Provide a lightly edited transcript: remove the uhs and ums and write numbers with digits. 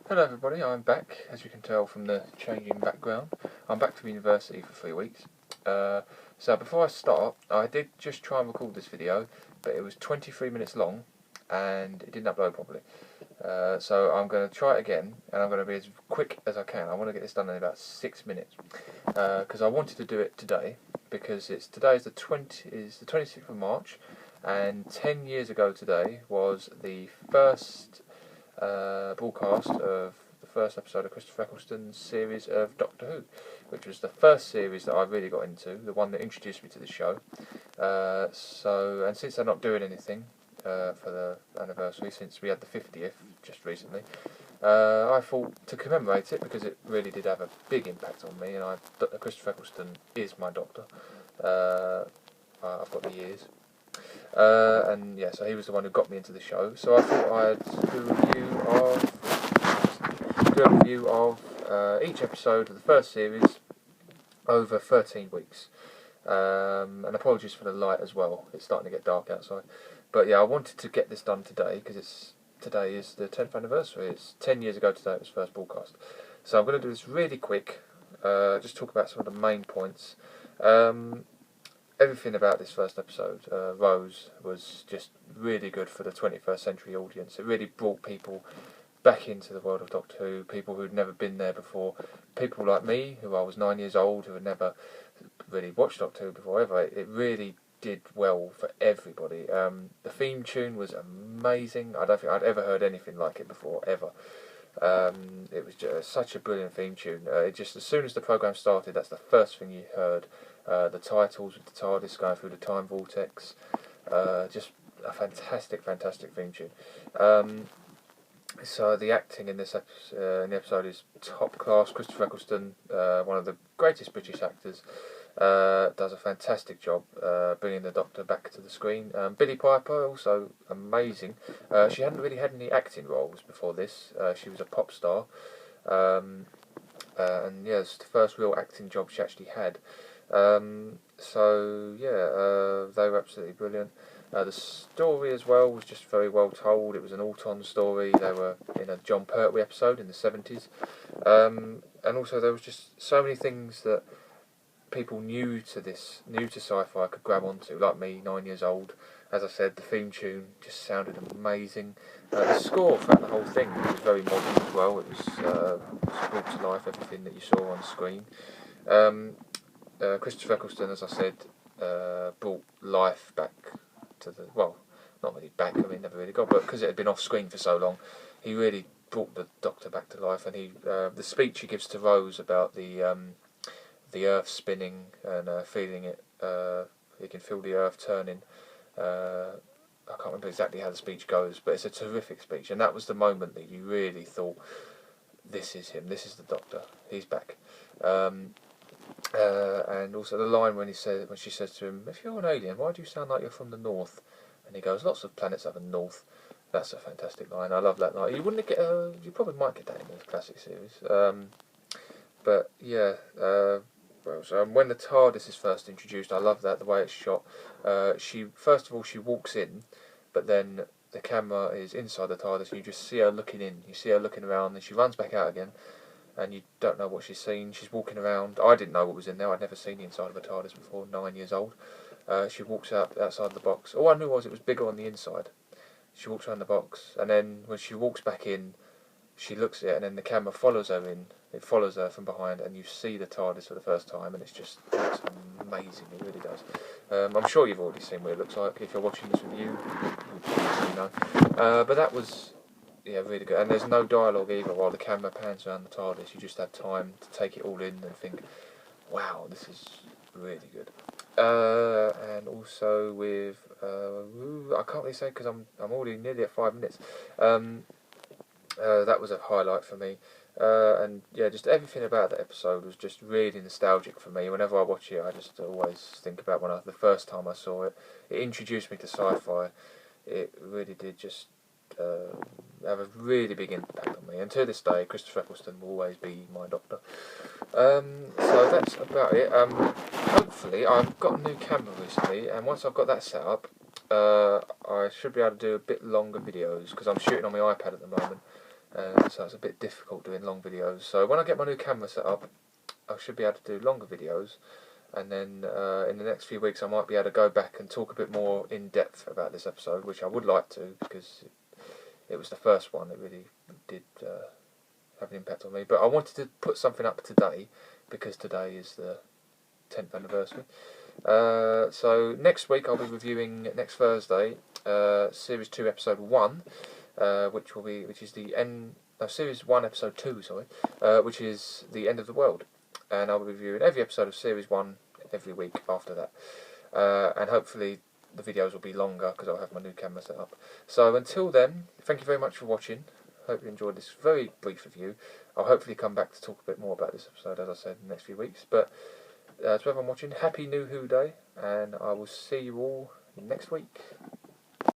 Hello everybody, I'm back, as you can tell from the changing background. I'm back from university for 3 weeks. So before I start, I did just try and record this video, but it was 23 minutes long and it didn't upload properly. So I'm going to try it again, and I'm going to be as quick as I can. I want to get this done in about 6 minutes, because I wanted to do it today, because today is the 26th of March, and 10 years ago today was the first broadcast of the first episode of Christopher Eccleston's series of Doctor Who, which was the first series that I really got into, the one that introduced me to the show. And since they're not doing anything for the anniversary, since we had the 50th just recently, I thought to commemorate it, because it really did have a big impact on me, and Christopher Eccleston is my Doctor. I've got the years. And yeah, so he was the one who got me into the show. So I thought I'd do a review of each episode of the first series over 13 weeks. And apologies for the light as well. It's starting to get dark outside. But yeah, I wanted to get this done today, because today is the 10th anniversary. It's 10 years ago today it was first broadcast. So I'm going to do this really quick. Just talk about some of the main points. Everything about this first episode, Rose, was just really good for the 21st century audience. It really brought people back into the world of Doctor Who, people who'd never been there before, people like me, who I was 9 years old, who had never really watched Doctor Who before ever. It really did well for everybody. The theme tune was amazing. I don't think I'd ever heard anything like it before, ever. It was just such a brilliant theme tune. As soon as the programme started, that's the first thing you heard. The titles with the TARDIS going through the time vortex. Just a fantastic theme tune. So the acting in this episode is top class. Christopher Eccleston, one of the greatest British actors, does a fantastic job bringing the Doctor back to the screen. Billie Piper, also amazing. She hadn't really had any acting roles before this. She was a pop star, and yeah, it's the first real acting job she actually had. So yeah, they were absolutely brilliant. The story as well was just very well told. It was an Auton story. They were in a John Pertwee episode in the 70s, and also there was just so many things that people new to sci-fi could grab onto, like me, 9 years old. As I said, the theme tune just sounded amazing. The score throughout the whole thing was very modern as well. It was brought to life everything that you saw on screen. Christopher Eccleston, as I said, brought life back to not really back, I mean, never really got, but because it had been off screen for so long, he really brought the Doctor back to life. And the speech he gives to Rose about the Earth spinning and feeling it, he can feel the Earth turning. I can't remember exactly how the speech goes, but it's a terrific speech, and that was the moment that you really thought, this is him, this is the Doctor, he's back. And also the line when she says to him, "If you're an alien, why do you sound like you're from the north?" And he goes, "Lots of planets have a north." That's a fantastic line. I love that line. You probably might get that in the classic series. But yeah, when the TARDIS is first introduced, I love that, the way it's shot. First of all, she walks in, but then the camera is inside the TARDIS, and you just see her looking in. You see her looking around, and she runs back out again, and you don't know what she's seen. She's walking around. I didn't know what was in there. I'd never seen the inside of a TARDIS before, 9 years old. She walks outside the box. All I knew was it was bigger on the inside. She walks around the box, and then when she walks back in, she looks at it, and then the camera follows her in. It follows her from behind, and you see the TARDIS for the first time, and it looks amazing. It really does. I'm sure you've already seen what it looks like. If you're watching this review, you know. But that was, yeah, really good. And there's no dialogue either while the camera pans around the TARDIS. You just have time to take it all in and think, wow, this is really good. And also with, I can't really say because I'm already nearly at 5 minutes. That was a highlight for me. And yeah, just everything about that episode was just really nostalgic for me. Whenever I watch it, I just always think about the first time I saw it. It introduced me to sci-fi. It really did just have a really big impact on me, and to this day Christopher Eccleston will always be my Doctor. So that's about it. Hopefully I've got a new camera recently, and once I've got that set up, I should be able to do a bit longer videos, because I'm shooting on my iPad at the moment, so it's a bit difficult doing long videos. So when I get my new camera set up, I should be able to do longer videos, and then in the next few weeks I might be able to go back and talk a bit more in depth about this episode, which I would like to, because it was the first one that really did have an impact on me. But I wanted to put something up today, because today is the 10th anniversary. So next week I'll be reviewing, next Thursday, Series 2 Episode 1, which is the end, no, Series 1 Episode 2, sorry, which is the end of the world. And I'll be reviewing every episode of Series 1 every week after that. And hopefully the videos will be longer, because I'll have my new camera set up. So until then, thank you very much for watching. Hope you enjoyed this very brief review. I'll hopefully come back to talk a bit more about this episode, as I said, in the next few weeks. But to everyone watching, Happy New Who Day, and I will see you all next week.